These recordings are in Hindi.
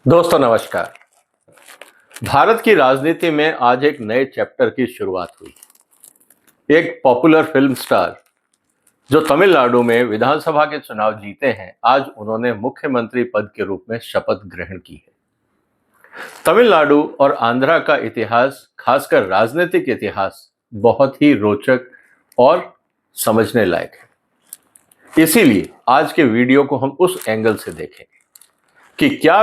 दोस्तों नमस्कार। भारत की राजनीति में आज एक नए चैप्टर की शुरुआत हुई। एक पॉपुलर फिल्म स्टार जो तमिलनाडु में विधानसभा के चुनाव जीते हैं, आज उन्होंने मुख्यमंत्री पद के रूप में शपथ ग्रहण की है। तमिलनाडु और आंध्रा का इतिहास, खासकर राजनीतिक इतिहास, बहुत ही रोचक और समझने लायक है। इसीलिए आज के वीडियो को हम उस एंगल से देखेंगे कि क्या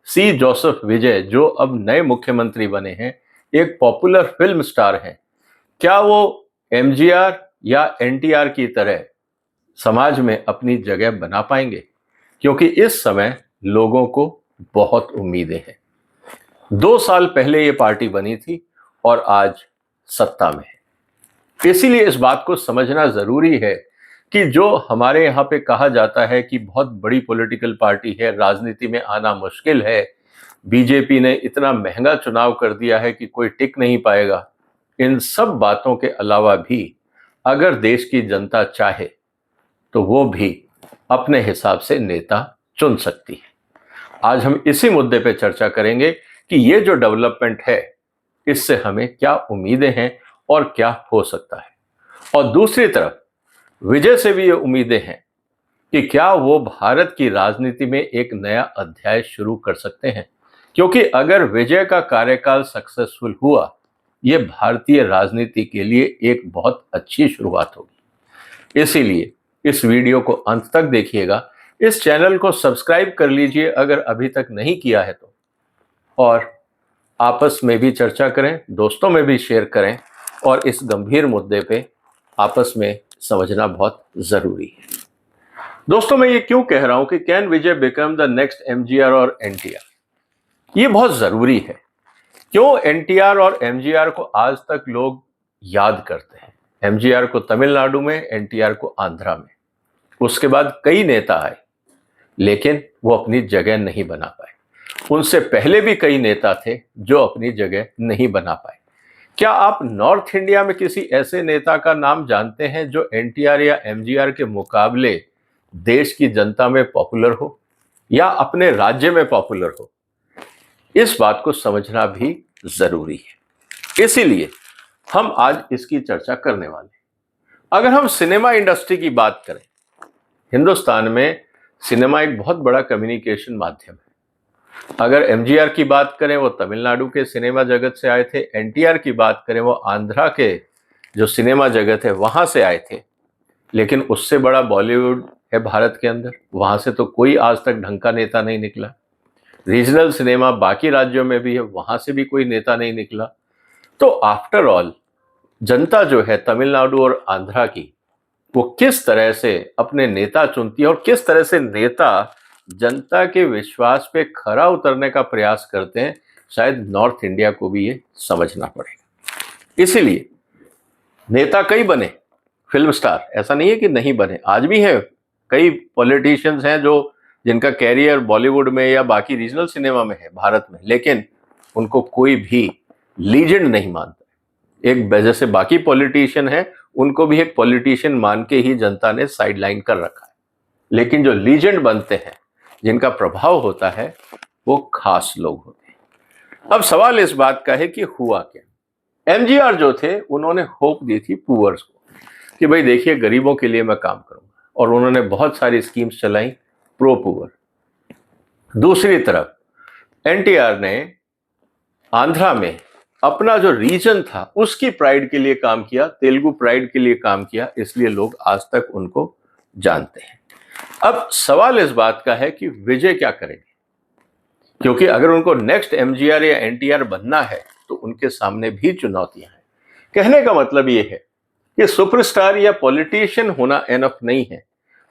सी जोसेफ विजय, जो अब नए मुख्यमंत्री बने हैं, एक पॉपुलर फिल्म स्टार हैं, क्या वो एमजीआर या एनटीआर की तरह समाज में अपनी जगह बना पाएंगे? क्योंकि इस समय लोगों को बहुत उम्मीदें हैं। 2 साल पहले ये पार्टी बनी थी और आज सत्ता में है। इसीलिए इस बात को समझना जरूरी है कि जो हमारे यहाँ पे कहा जाता है कि बहुत बड़ी पॉलिटिकल पार्टी है, राजनीति में आना मुश्किल है, बीजेपी ने इतना महंगा चुनाव कर दिया है कि कोई टिक नहीं पाएगा, इन सब बातों के अलावा भी अगर देश की जनता चाहे तो वो भी अपने हिसाब से नेता चुन सकती है। आज हम इसी मुद्दे पे चर्चा करेंगे कि ये जो डेवलपमेंट है, इससे हमें क्या उम्मीदें हैं और क्या हो सकता है। और दूसरी तरफ विजय से भी ये उम्मीदें हैं कि क्या वो भारत की राजनीति में एक नया अध्याय शुरू कर सकते हैं। क्योंकि अगर विजय का कार्यकाल सक्सेसफुल हुआ, ये भारतीय राजनीति के लिए एक बहुत अच्छी शुरुआत होगी। इसीलिए इस वीडियो को अंत तक देखिएगा। इस चैनल को सब्सक्राइब कर लीजिए अगर अभी तक नहीं किया है तो, और आपस में भी चर्चा करें, दोस्तों में भी शेयर करें, और इस गंभीर मुद्दे पे आपस में समझना बहुत जरूरी है। दोस्तों, मैं ये क्यों कह रहा हूं कि can Vijay become the next MGR और एनटीआर, ये बहुत जरूरी है। क्यों एनटीआर और एमजीआर को आज तक लोग याद करते हैं? एमजीआर को तमिलनाडु में, एनटीआर को आंध्रा में। उसके बाद कई नेता आए, लेकिन वो अपनी जगह नहीं बना पाए। उनसे पहले भी कई नेता थे जो अपनी जगह नहीं बना पाए। क्या आप नॉर्थ इंडिया में किसी ऐसे नेता का नाम जानते हैं जो एनटीआर या एमजीआर के मुकाबले देश की जनता में पॉपुलर हो या अपने राज्य में पॉपुलर हो? इस बात को समझना भी जरूरी है। इसीलिए हम आज इसकी चर्चा करने वाले हैं। अगर हम सिनेमा इंडस्ट्री की बात करें, हिंदुस्तान में सिनेमा एक बहुत बड़ा कम्युनिकेशन माध्यम है। अगर एमजीआर की बात करें, वो तमिलनाडु के सिनेमा जगत से आए थे। एनटीआर की बात करें, वो आंध्रा के जो सिनेमा जगत है वहां से आए थे। लेकिन उससे बड़ा बॉलीवुड है भारत के अंदर, वहां से तो कोई आज तक ढंग का नेता नहीं निकला। रीजनल सिनेमा बाकी राज्यों में भी है, वहां से भी कोई नेता नहीं निकला। तो आफ्टर ऑल जनता जो है तमिलनाडु और आंध्रा की, वो किस तरह से अपने नेता चुनती है और किस तरह से नेता जनता के विश्वास पे खरा उतरने का प्रयास करते हैं, शायद नॉर्थ इंडिया को भी ये समझना पड़ेगा। इसीलिए नेता कई बने, फिल्म स्टार, ऐसा नहीं है कि नहीं बने, आज भी है। कई पॉलिटिशियंस हैं जो जिनका कैरियर बॉलीवुड में या बाकी रीजनल सिनेमा में है भारत में, लेकिन उनको कोई भी लीजेंड नहीं मानता। एक जैसे बाकी पॉलिटिशियन है, उनको भी एक पॉलिटिशियन मान के ही जनता ने साइडलाइन कर रखा है। लेकिन जो लीजेंड बनते हैं, जिनका प्रभाव होता है, वो खास लोग होते हैं। अब सवाल इस बात का है कि हुआ क्या। एमजीआर जो थे, उन्होंने होप दी थी पुअर्स को कि भाई देखिए, गरीबों के लिए मैं काम करूंगा, और उन्होंने बहुत सारी स्कीम्स चलाई प्रो पुअर। दूसरी तरफ एनटीआर ने आंध्रा में अपना जो रीजन था उसकी प्राइड के लिए काम किया, तेलुगु प्राइड के लिए काम किया, इसलिए लोग आज तक उनको जानते हैं। अब सवाल इस बात का है कि विजय क्या करेंगे, क्योंकि अगर उनको नेक्स्ट एमजीआर या एनटीआर बनना है तो उनके सामने भी चुनौतियां हैं। कहने का मतलब यह है कि सुपरस्टार या पॉलिटिशियन होना एनफ नहीं है।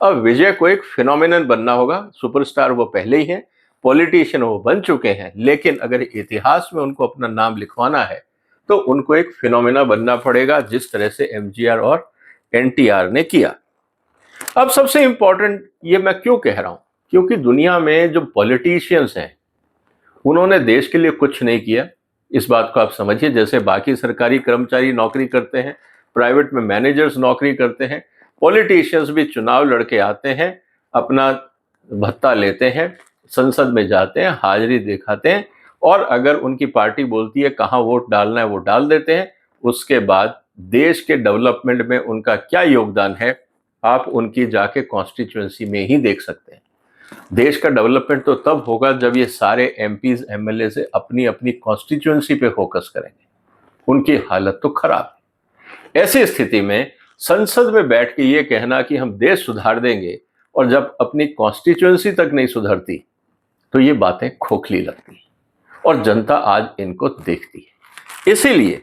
अब विजय को एक फिनोमिनन बनना होगा। सुपरस्टार वो पहले ही हैं, पॉलिटिशियन वो बन चुके हैं, लेकिन अगर इतिहास में उनको अपना नाम लिखवाना है तो उनको एक फिनोमिना बनना पड़ेगा, जिस तरह से एमजीआर और एनटीआर ने किया। अब सबसे इंपॉर्टेंट ये मैं क्यों कह रहा हूं, क्योंकि दुनिया में जो पॉलिटिशियंस हैं, उन्होंने देश के लिए कुछ नहीं किया। इस बात को आप समझिए। जैसे बाकी सरकारी कर्मचारी नौकरी करते हैं, प्राइवेट में मैनेजर्स नौकरी करते हैं, पॉलिटिशियंस भी चुनाव लड़के आते हैं, अपना भत्ता लेते हैं, संसद में जाते हैं, हाजिरी दिखाते हैं और अगर उनकी पार्टी बोलती है कहाँ वोट डालना है वो डाल देते हैं। उसके बाद देश के डेवलपमेंट में उनका क्या योगदान है आप उनकी जाके कॉन्स्टिट्यूएंसी में ही देख सकते हैं। देश का डेवलपमेंट तो तब होगा जब ये सारे एमपीज एमएलए से अपनी अपनी कॉन्स्टिट्यूएंसी पे फोकस करेंगे। उनकी हालत तो खराब है। ऐसी स्थिति में संसद में बैठ के ये कहना कि हम देश सुधार देंगे और जब अपनी कॉन्स्टिट्यूएंसी तक नहीं सुधरती तो ये बातें खोखली लगती हैं और जनता आज इनको देखती है। इसीलिए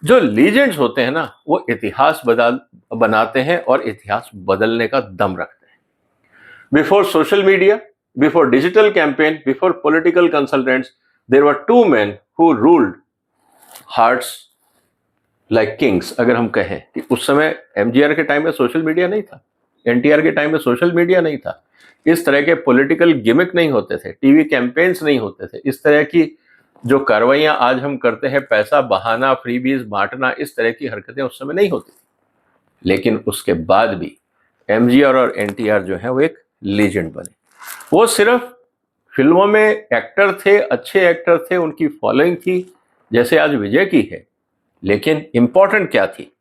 जो लीजेंड्स होते हैं ना वो इतिहास बनाते हैं और इतिहास बदलने का दम रखते हैं। Before social media, before digital campaign, before political consultants, there were two men who ruled hearts like kings. अगर हम कहें कि उस समय एमजीआर के टाइम में सोशल मीडिया नहीं था, एनटीआर के टाइम में सोशल मीडिया नहीं था, इस तरह के पॉलिटिकल गिमिक नहीं होते थे, टीवी कैंपेन्स नहीं होते थे, इस तरह की जो कार्रवाइयां आज हम करते हैं, पैसा बहाना, फ्रीबीज बांटना, इस तरह की हरकतें उस समय नहीं होती थी। लेकिन उसके बाद भी एमजीआर और एनटीआर जो है वो एक लीजेंड बने। वो सिर्फ फिल्मों में एक्टर थे, अच्छे एक्टर थे, उनकी फॉलोइंग थी जैसे आज विजय की है, लेकिन इंपॉर्टेंट क्या थी,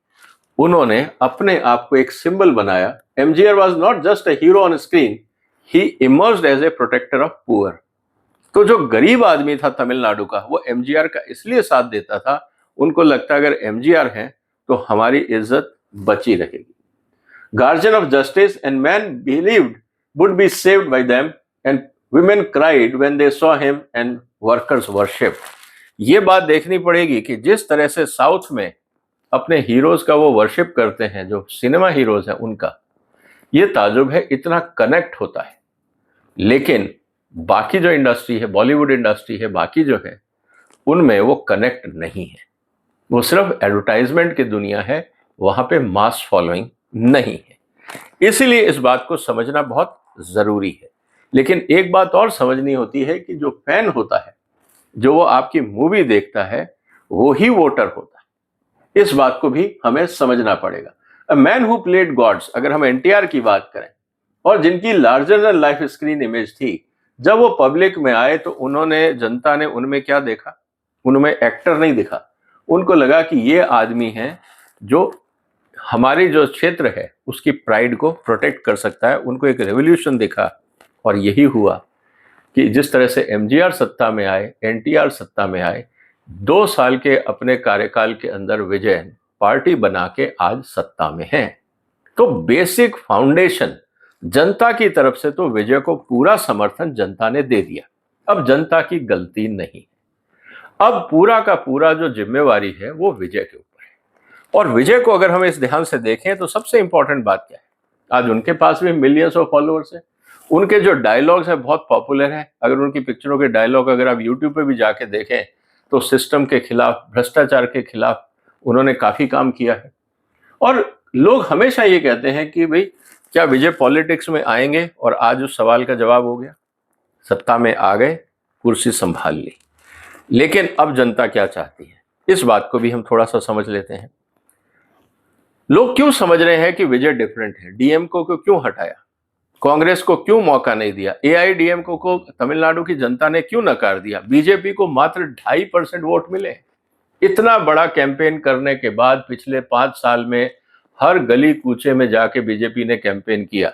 उन्होंने अपने आप को एक सिंबल बनाया। MGR was not just a hero on screen, he emerged as a protector of poor. तो जो गरीब आदमी था तमिलनाडु का, वो एमजीआर का इसलिए साथ देता था, उनको लगता अगर एमजीआर हैं तो हमारी इज्जत बची रहेगी। Guardian of justice and man believed would be saved by them and women cried when they saw him and workers worshipped। ये बात देखनी पड़ेगी कि जिस तरह से साउथ में अपने हीरोज का वो वर्शिप करते हैं, जो सिनेमा हीरोज हैं उनका, ये ताजुब है, इतना कनेक्ट होता है। लेकिन बाकी जो इंडस्ट्री है, बॉलीवुड इंडस्ट्री है, बाकी जो है, उनमें वो कनेक्ट नहीं है। वो सिर्फ एडवर्टाइजमेंट की दुनिया है, वहां पे मास फॉलोइंग नहीं है। इसीलिए इस बात को समझना बहुत जरूरी है। लेकिन एक बात और समझनी होती है कि जो फैन होता है, जो वो आपकी मूवी देखता है, वो ही वोटर होता है। इस बात को भी हमें समझना पड़ेगा। A man who played gods, अगर हम एनटीआर की बात करें, और जिनकी larger than life screen image थी, जब वो पब्लिक में आए तो उन्होंने, जनता ने उनमें क्या देखा? उनमें एक्टर नहीं दिखा। उनको लगा कि ये आदमी है जो हमारी जो क्षेत्र है उसकी प्राइड को प्रोटेक्ट कर सकता है। उनको एक रेवोल्यूशन दिखा और यही हुआ कि जिस तरह से एमजीआर सत्ता में आए, एनटीआर सत्ता में आए, 2 साल के अपने कार्यकाल के अंदर विजय पार्टी बना के आज सत्ता में है। तो बेसिक फाउंडेशन जनता की तरफ से तो विजय को पूरा समर्थन जनता ने दे दिया। अब जनता की गलती नहीं, अब पूरा का पूरा जो जिम्मेवारी है वो विजय के ऊपर है। और विजय को अगर हम इस ध्यान से देखें तो सबसे इंपॉर्टेंट बात क्या है? आज उनके पास भी मिलियंस ऑफ फॉलोअर्स हैं, उनके जो डायलॉग्स हैं बहुत पॉपुलर हैं। अगर उनकी पिक्चरों के डायलॉग अगर आप यूट्यूब पे भी जाके देखें तो सिस्टम के खिलाफ, भ्रष्टाचार के खिलाफ उन्होंने काफी काम किया है। और लोग हमेशा ये कहते हैं कि भाई क्या विजय पॉलिटिक्स में आएंगे? और आज उस सवाल का जवाब हो गया, सत्ता में आ गए, कुर्सी संभाल ली। लेकिन अब जनता क्या चाहती है, इस बात को भी हम थोड़ा सा समझ लेते हैं। लोग क्यों समझ रहे हैं कि विजय डिफरेंट है? डीएमके को क्यों हटाया? कांग्रेस को क्यों मौका नहीं दिया? एआईडीएमके को तमिलनाडु की जनता ने क्यों नकार दिया? बीजेपी को मात्र 2.5% वोट मिले। इतना बड़ा कैंपेन करने के बाद पिछले 5 साल में हर गली कूचे में जाके बीजेपी ने कैंपेन किया।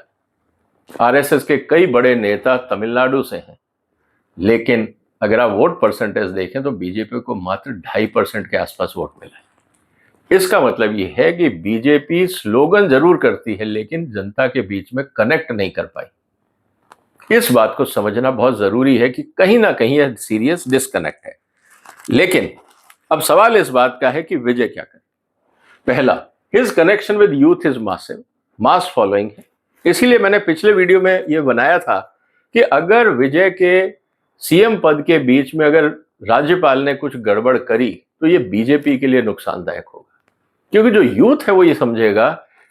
आरएसएस के कई बड़े नेता तमिलनाडु से हैं, लेकिन अगर आप वोट परसेंटेज देखें तो बीजेपी को मात्र 2.5% के आसपास वोट मिला है। इसका मतलब ये है कि बीजेपी स्लोगन जरूर करती है लेकिन जनता के बीच में कनेक्ट नहीं कर पाई। इस बात को समझना बहुत जरूरी है कि कहीं ना कहीं यह सीरियस डिस्कनेक्ट है। लेकिन अब सवाल इस बात का है कि विजय क्या करे। पहला, his connection with youth is massive, mass following है। इसीलिए मैंने पिछले वीडियो में यह बनाया था कि अगर विजय के सीएम पद के बीच में अगर राज्यपाल ने कुछ गड़बड़ करी तो ये बीजेपी के लिए नुकसानदायक होगा, क्योंकि जो यूथ है वो ये समझेगा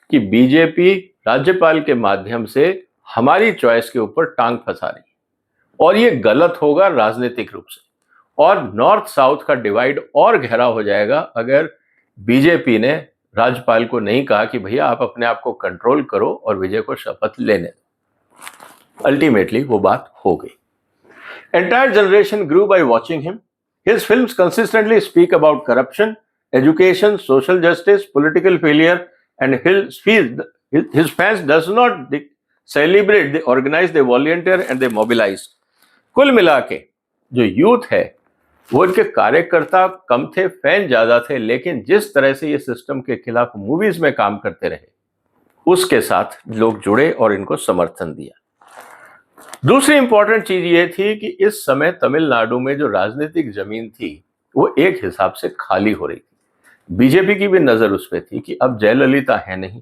कि बीजेपी राज्यपाल के माध्यम से हमारी चॉइस के ऊपर टांग फंसा रही है और ये गलत होगा राजनीतिक रूप से। और नॉर्थ साउथ का डिवाइड और गहरा हो जाएगा अगर बीजेपी ने राज्यपाल को नहीं कहा कि भैया आप अपने आप को कंट्रोल करो और विजय को शपथ लेने दो। अल्टीमेटली वो बात हो गई। Entire generation grew by watching him. His films consistently speak about corruption, education, social justice, political failure, and his fans does not celebrate, they organize, they volunteer and they mobilize. कुल मिला के जो यूथ है वो इनके कार्यकर्ता कम थे, फैन ज्यादा थे, लेकिन जिस तरह से ये सिस्टम के खिलाफ मूवीज में काम करते रहे उसके साथ लोग जुड़े और इनको समर्थन दिया। दूसरी इंपॉर्टेंट चीज ये थी कि इस समय तमिलनाडु में जो राजनीतिक जमीन थी वो एक हिसाब से खाली हो रही थी। बीजेपी की भी नजर उस पर थी कि अब जयललिता है नहीं,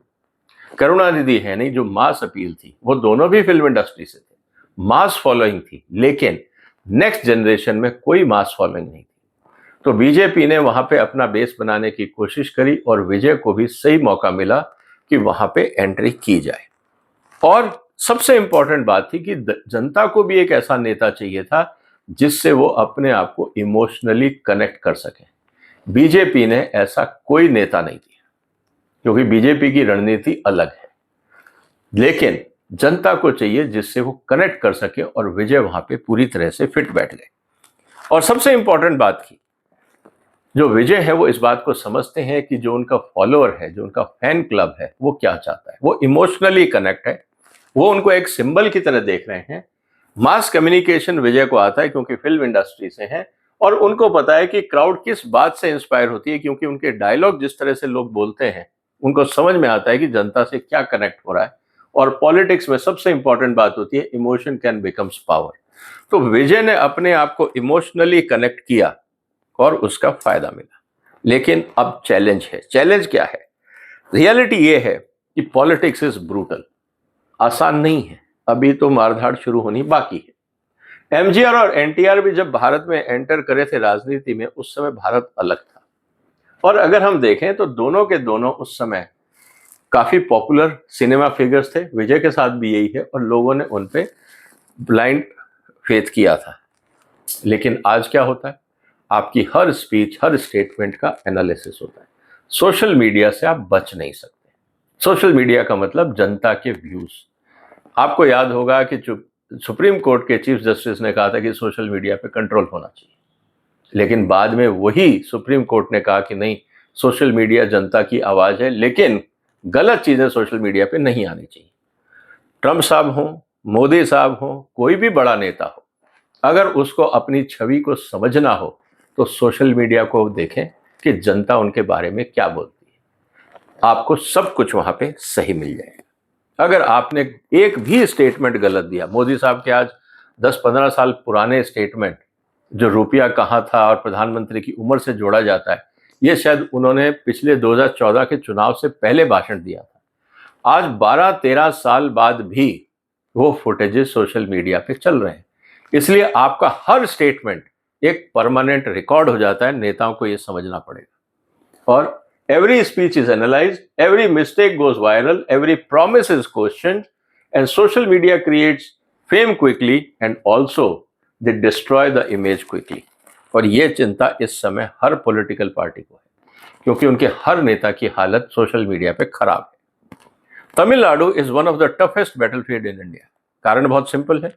करुणानिधि है नहीं, जो मास अपील थी, वो दोनों भी फिल्म इंडस्ट्री से थे, मास फॉलोइंग थी, लेकिन नेक्स्ट जनरेशन में कोई मास फॉलोइंग नहीं थी। तो बीजेपी ने वहां पे अपना बेस बनाने की कोशिश करी और विजय को भी सही मौका मिला कि वहां पे एंट्री की जाए। और सबसे इंपॉर्टेंट बात थी कि जनता को भी एक ऐसा नेता चाहिए था जिससे वो अपने आप को इमोशनली कनेक्ट कर सके। बीजेपी ने ऐसा कोई नेता नहीं दिया क्योंकि बीजेपी की रणनीति अलग है, लेकिन जनता को चाहिए जिससे वो कनेक्ट कर सके और विजय वहां पे पूरी तरह से फिट बैठ गए। और सबसे इंपॉर्टेंट बात की, जो विजय है वो इस बात को समझते हैं कि जो उनका फॉलोअर है, जो उनका फैन क्लब है, वो क्या चाहता है, वो इमोशनली कनेक्ट है, वो उनको एक सिंबल की तरह देख रहे हैं। मास कम्युनिकेशन विजय को आता है क्योंकि फिल्म इंडस्ट्री से है और उनको पता है कि क्राउड किस बात से इंस्पायर होती है, क्योंकि उनके डायलॉग जिस तरह से लोग बोलते हैं उनको समझ में आता है कि जनता से क्या कनेक्ट हो रहा है। और पॉलिटिक्स में सबसे इंपॉर्टेंट बात होती है इमोशन कैन बिकम्स पावर। तो विजय ने अपने आप को इमोशनली कनेक्ट किया और उसका फायदा मिला। लेकिन अब चैलेंज है। चैलेंज क्या है? रियलिटी ये है कि पॉलिटिक्स इज ब्रूटल, आसान नहीं है। अभी तो मारधाड़ शुरू होनी बाकी है। एमजीआर और एनटीआर भी जब भारत में एंटर करे थे राजनीति में, उस समय भारत अलग था। और अगर हम देखें तो दोनों के दोनों उस समय काफी पॉपुलर सिनेमा फिगर्स थे। विजय के साथ भी यही है और लोगों ने उन पे ब्लाइंड फेथ किया था। लेकिन आज क्या होता है? आपकी हर स्पीच, हर स्टेटमेंट का एनालिसिस होता है। सोशल मीडिया से आप बच नहीं सकते। सोशल मीडिया का मतलब जनता के व्यूज। आपको याद होगा कि सुप्रीम कोर्ट के चीफ जस्टिस ने कहा था कि सोशल मीडिया पे कंट्रोल होना चाहिए, लेकिन बाद में वही सुप्रीम कोर्ट ने कहा कि नहीं, सोशल मीडिया जनता की आवाज है, लेकिन गलत चीजें सोशल मीडिया पे नहीं आनी चाहिए। ट्रंप साहब हो, मोदी साहब हो, कोई भी बड़ा नेता हो, अगर उसको अपनी छवि को समझना हो तो सोशल मीडिया को देखें कि जनता उनके बारे में क्या बोलती है। आपको सब कुछ वहां पे सही मिल जाएगा। अगर आपने एक भी स्टेटमेंट गलत दिया, मोदी साहब के आज 10-15 साल पुराने स्टेटमेंट, जो रुपया कहाँ था और प्रधानमंत्री की उम्र से जोड़ा जाता है, ये शायद उन्होंने पिछले 2014 के चुनाव से पहले भाषण दिया था। आज 12-13 साल बाद भी वो फुटेजेस सोशल मीडिया पे चल रहे हैं। इसलिए आपका हर स्टेटमेंट एक परमानेंट रिकॉर्ड हो जाता है। नेताओं को ये समझना पड़ेगा। और every speech is analyzed, every mistake goes viral, every promise is questioned, and social media creates fame quickly and also they destroy the image quickly. और ये चिंता इस समय हर पॉलिटिकल पार्टी को है क्योंकि उनके हर नेता की हालत सोशल मीडिया पे खराब है। Tamil Nadu is one of the toughest battlefield in India. कारण बहुत सिंपल है,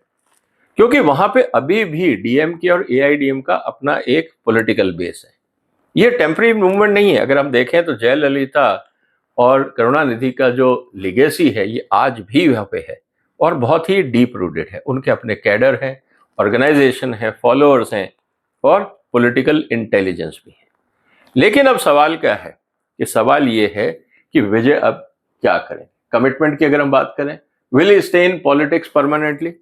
क्योंकि वहां पे अभी भी डीएमके और एआईडीएम का अपना एक पॉलिटिकल बेस है। ये टेम्पररी मूवमेंट नहीं है। अगर हम देखें तो जयललिता और करुणानिधि का जो लिगेसी है ये आज भी वहाँ पे है और बहुत ही डीप रूटेड है। उनके अपने कैडर हैं, ऑर्गेनाइजेशन है, फॉलोअर्स हैं और पॉलिटिकल इंटेलिजेंस भी है। लेकिन अब सवाल क्या है? कि सवाल ये है कि विजय अब क्या करें। कमिटमेंट की अगर हम बात करें, will he stay in politics permanently?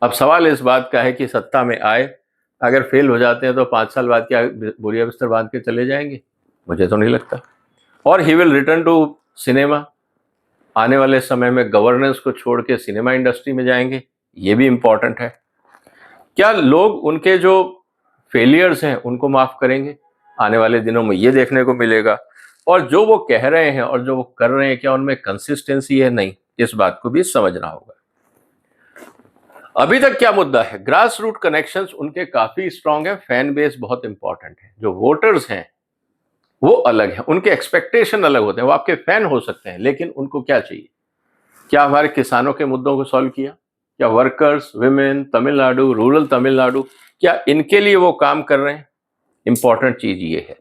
अब सवाल इस बात का है कि सत्ता में आए, अगर फेल हो जाते हैं तो 5 साल बाद क्या बोरिया बिस्तर बांध के चले जाएंगे? मुझे तो नहीं लगता। और he will return to cinema. आने वाले समय में गवर्नेंस को छोड़ के सिनेमा इंडस्ट्री में जाएंगे, ये भी इंपॉर्टेंट है। क्या लोग उनके जो फेलियर्स हैं उनको माफ करेंगे? आने वाले दिनों में ये देखने को मिलेगा। और जो वो कह रहे हैं और जो वो कर रहे हैं, क्या उनमें कंसिस्टेंसी है? नहीं, इस बात को भी समझना होगा। अभी तक क्या मुद्दा है? ग्रास रूट कनेक्शंस उनके काफी स्ट्रांग है, फैन बेस बहुत इंपॉर्टेंट है। जो वोटर्स हैं वो अलग है, उनके एक्सपेक्टेशन अलग होते हैं। वो आपके फैन हो सकते हैं, लेकिन उनको क्या चाहिए? क्या हमारे किसानों के मुद्दों को सॉल्व किया? क्या workers, women, Tamil Nadu, rural Tamil Nadu, क्या इनके लिए वो काम कर रहे हैं? इंपॉर्टेंट चीज ये है।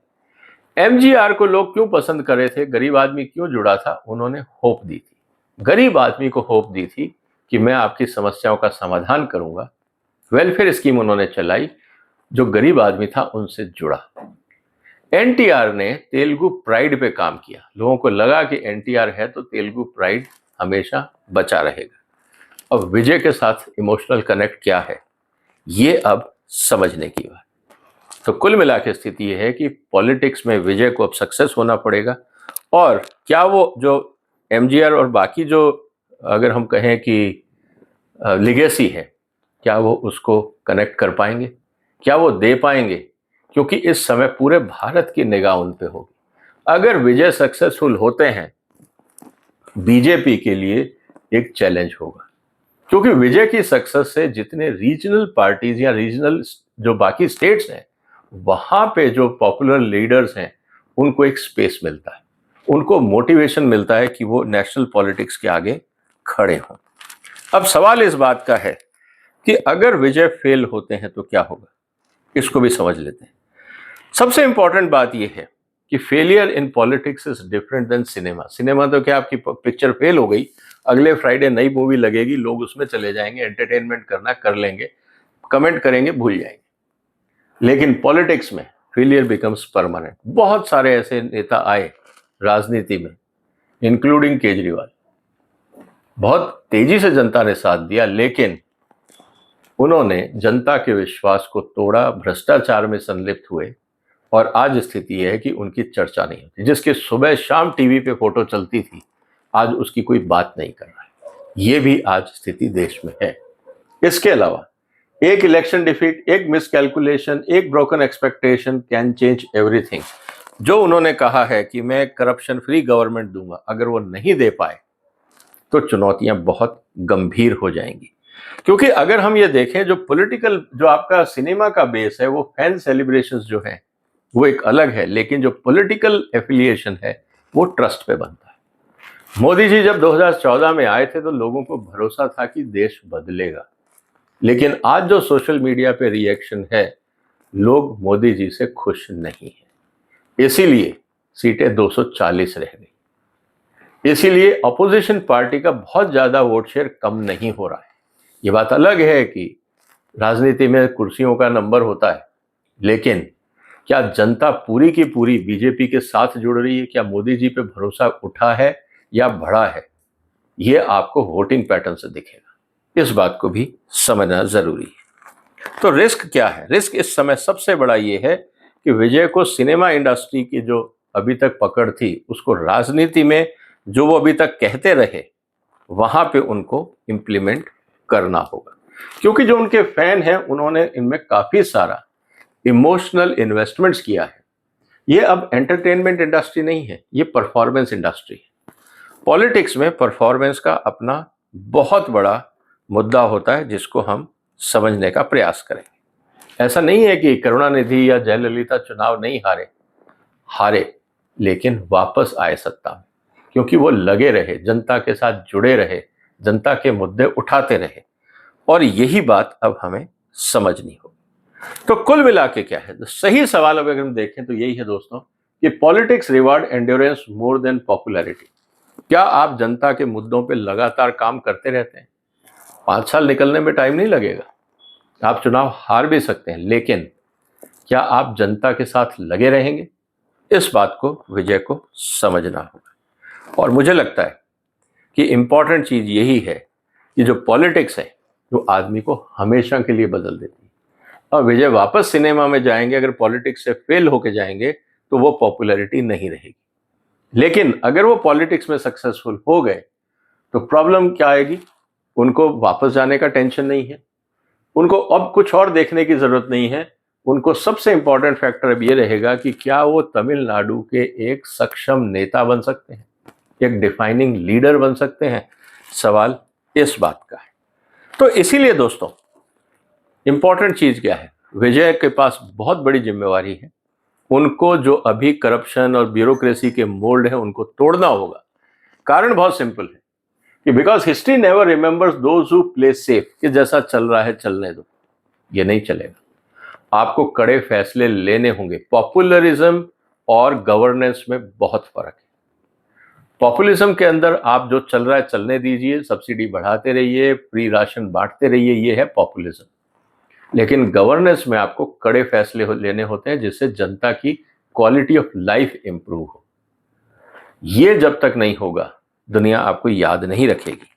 एमजीआर को लोग क्यों पसंद कर रहे थे, गरीब आदमी क्यों जुड़ा था? उन्होंने होप दी थी, गरीब आदमी को होप दी थी कि मैं आपकी समस्याओं का समाधान करूंगा। वेलफेयर स्कीम उन्होंने चलाई, जो गरीब आदमी था उनसे जुड़ा। एनटीआर ने तेलुगु प्राइड पे काम किया, लोगों को लगा कि एनटीआर है तो तेलुगु प्राइड हमेशा बचा रहेगा। अब विजय के साथ इमोशनल कनेक्ट क्या है, ये अब समझने की बात। तो कुल मिला के स्थिति यह है कि पॉलिटिक्स में विजय को अब सक्सेस होना पड़ेगा। और क्या वो जो एमजीआर और बाकी जो, अगर हम कहें कि लिगेसी है, क्या वो उसको कनेक्ट कर पाएंगे, क्या वो दे पाएंगे? क्योंकि इस समय पूरे भारत की निगाह उन पे होगी। अगर विजय सक्सेसफुल होते हैं, बीजेपी के लिए एक चैलेंज होगा, क्योंकि विजय की सक्सेस से जितने रीजनल पार्टीज या रीजनल जो बाकी स्टेट्स हैं, वहां पे जो पॉपुलर लीडर्स हैं उनको एक स्पेस मिलता है, उनको मोटिवेशन मिलता है कि वो नेशनल पॉलिटिक्स के आगे खड़े हों। अब सवाल इस बात का है कि अगर विजय फेल होते हैं तो क्या होगा, इसको भी समझ लेते हैं। सबसे इंपॉर्टेंट बात यह है कि failure in politics is different than cinema. Cinema तो क्या, आपकी पिक्चर फेल हो गई, अगले फ्राइडे नई मूवी लगेगी, लोग उसमें चले जाएंगे, एंटरटेनमेंट करना कर लेंगे, कमेंट करेंगे, भूल जाएंगे। लेकिन पॉलिटिक्स में फेलियर बिकम्स परमानेंट। बहुत सारे ऐसे नेता आए राजनीति में, इंक्लूडिंग केजरीवाल, बहुत तेजी से जनता ने साथ दिया, लेकिन उन्होंने जनता के विश्वास को तोड़ा, भ्रष्टाचार में संलिप्त हुए, और आज स्थिति यह है कि उनकी चर्चा नहीं होती। जिसकी सुबह शाम टीवी पे फोटो चलती थी, आज उसकी कोई बात नहीं कर रहा है। ये भी आज स्थिति देश में है। इसके अलावा एक इलेक्शन डिफीट, एक मिसकैलकुलेशन, एक broken expectation can change everything. जो उन्होंने कहा है कि मैं करप्शन फ्री गवर्नमेंट दूंगा, अगर वो नहीं दे पाए तो चुनौतियां बहुत गंभीर हो जाएंगी। क्योंकि अगर हम ये देखें, जो पॉलिटिकल, जो आपका सिनेमा का बेस है, वो फैन सेलिब्रेशंस जो हैं वो एक अलग है, लेकिन जो पॉलिटिकल एफिलिएशन है वो ट्रस्ट पे बनता है। मोदी जी जब 2014 में आए थे तो लोगों को भरोसा था कि देश बदलेगा, लेकिन आज जो सोशल मीडिया पे रिएक्शन है, लोग मोदी जी से खुश नहीं है। इसीलिए सीटें 240 रह गई, इसीलिए अपोजिशन पार्टी का बहुत ज्यादा वोट शेयर कम नहीं हो रहा है। ये बात अलग है कि राजनीति में कुर्सियों का नंबर होता है, लेकिन क्या जनता पूरी की पूरी बीजेपी के साथ जुड़ रही है? क्या मोदी जी पे भरोसा उठा है या बढ़ा है? ये आपको वोटिंग पैटर्न से दिखेगा। इस बात को भी समझना जरूरी है। तो रिस्क क्या है? रिस्क इस समय सबसे बड़ा ये है कि विजय को सिनेमा इंडस्ट्री की जो अभी तक पकड़ थी, उसको राजनीति में जो वो अभी तक कहते रहे, वहां पे उनको इंप्लीमेंट करना होगा। क्योंकि जो उनके फैन हैं, उन्होंने इनमें काफी सारा इमोशनल इन्वेस्टमेंट्स किया है। ये अब एंटरटेनमेंट इंडस्ट्री नहीं है, ये परफॉर्मेंस इंडस्ट्री है। पॉलिटिक्स में परफॉर्मेंस का अपना बहुत बड़ा मुद्दा होता है, जिसको हम समझने का प्रयास करें। ऐसा नहीं है कि करुणानिधि या जयललिता चुनाव नहीं हारे, लेकिन वापस आए सत्ता में, क्योंकि वो लगे रहे, जनता के साथ जुड़े रहे, जनता के मुद्दे उठाते रहे। और यही बात अब हमें समझनी होगी। तो कुल मिला के क्या है, तो सही सवाल अगर हम देखें तो यही है दोस्तों कि politics reward endurance more than popularity. क्या आप जनता के मुद्दों पे लगातार काम करते रहते हैं? 5 साल निकलने में टाइम नहीं लगेगा, आप चुनाव हार भी सकते हैं, लेकिन क्या आप जनता के साथ लगे रहेंगे? इस बात को विजय को समझना होगा। और मुझे लगता है कि इंपॉर्टेंट चीज यही है कि जो पॉलिटिक्स है, जो आदमी को हमेशा के लिए बदल देती है। और विजय वापस सिनेमा में जाएंगे, अगर पॉलिटिक्स से फेल होके जाएंगे तो वो पॉपुलैरिटी नहीं रहेगी। लेकिन अगर वो पॉलिटिक्स में सक्सेसफुल हो गए तो प्रॉब्लम क्या आएगी? उनको वापस जाने का टेंशन नहीं है, उनको अब कुछ और देखने की जरूरत नहीं है। उनको सबसे इंपॉर्टेंट फैक्टर अब ये रहेगा कि क्या वो तमिलनाडु के एक सक्षम नेता बन सकते हैं, एक डिफाइनिंग लीडर बन सकते हैं। सवाल इस बात का है। तो इसीलिए दोस्तों, इंपॉर्टेंट चीज क्या है, विजय के पास बहुत बड़ी जिम्मेवारी है। उनको जो अभी करप्शन और ब्यूरोक्रेसी के मोल्ड है, उनको तोड़ना होगा। कारण बहुत सिंपल है, कि because history never remembers those who play safe, कि जैसा चल रहा है चलने दो, ये नहीं चलेगा। आपको कड़े फैसले लेने होंगे। पॉपुलरिज्म और गवर्नेंस में बहुत फर्क है। पॉपुलिज्म के अंदर आप जो चल रहा है चलने दीजिए, सब्सिडी बढ़ाते रहिए, फ्री राशन बांटते रहिए, ये है पॉपुलिज्म। लेकिन गवर्नेंस में आपको कड़े फैसले लेने होते हैं जिससे जनता की क्वालिटी ऑफ लाइफ इंप्रूव हो। ये जब तक नहीं होगा दुनिया आपको याद नहीं रखेगी।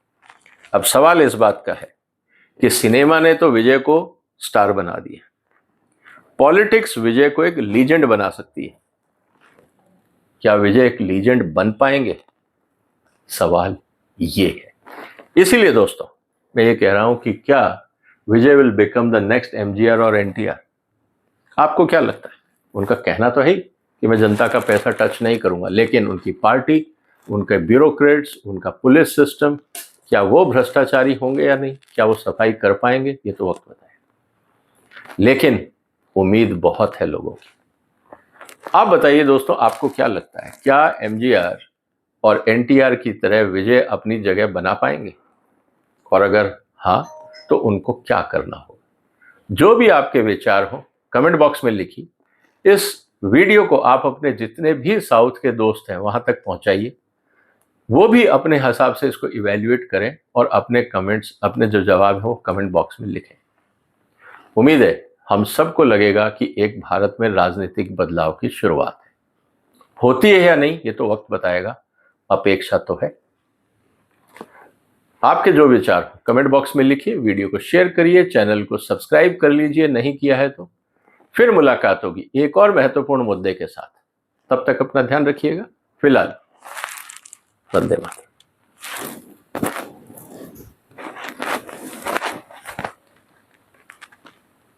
अब सवाल इस बात का है कि सिनेमा ने तो विजय को स्टार बना दिया, पॉलिटिक्स विजय को एक लीजेंड बना सकती है। क्या विजय एक लीजेंड बन पाएंगे? सवाल ये है। इसीलिए दोस्तों मैं ये कह रहा हूं कि क्या Vijay will become the next MGR और एनटीआर? आपको क्या लगता है? उनका कहना तो है ही कि मैं जनता का पैसा टच नहीं करूंगा, लेकिन उनकी पार्टी, उनके ब्यूरोक्रेट्स, उनका पुलिस सिस्टम, क्या वो भ्रष्टाचारी होंगे या नहीं? क्या वो सफाई कर पाएंगे? ये तो वक्त बताएगा। लेकिन उम्मीद बहुत है लोगों की। आप बताइए दोस्तों, आपको क्या लगता है, क्या एमजीआर और एनटीआर की तरह विजय अपनी जगह बना पाएंगे? और अगर हाँ, तो उनको क्या करना होगा? जो भी आपके विचार हो कमेंट बॉक्स में लिखिए। इस वीडियो को आप अपने जितने भी साउथ के दोस्त हैं वहां तक पहुंचाइए, वो भी अपने हिसाब से इसको इवैल्यूएट करें और अपने कमेंट्स, अपने जो जवाब हो कमेंट बॉक्स में लिखें। उम्मीद है हम सबको लगेगा कि एक भारत में राजनीतिक बदलाव की शुरुआत है। होती है या नहीं ये तो वक्त बताएगा, अपेक्षा तो है। आपके जो विचार हो कमेंट बॉक्स में लिखिए, वीडियो को शेयर करिए, चैनल को सब्सक्राइब कर लीजिए नहीं किया है तो। फिर मुलाकात होगी एक और महत्वपूर्ण मुद्दे के साथ। तब तक अपना ध्यान रखिएगा। फिलहाल वंदे मातरम।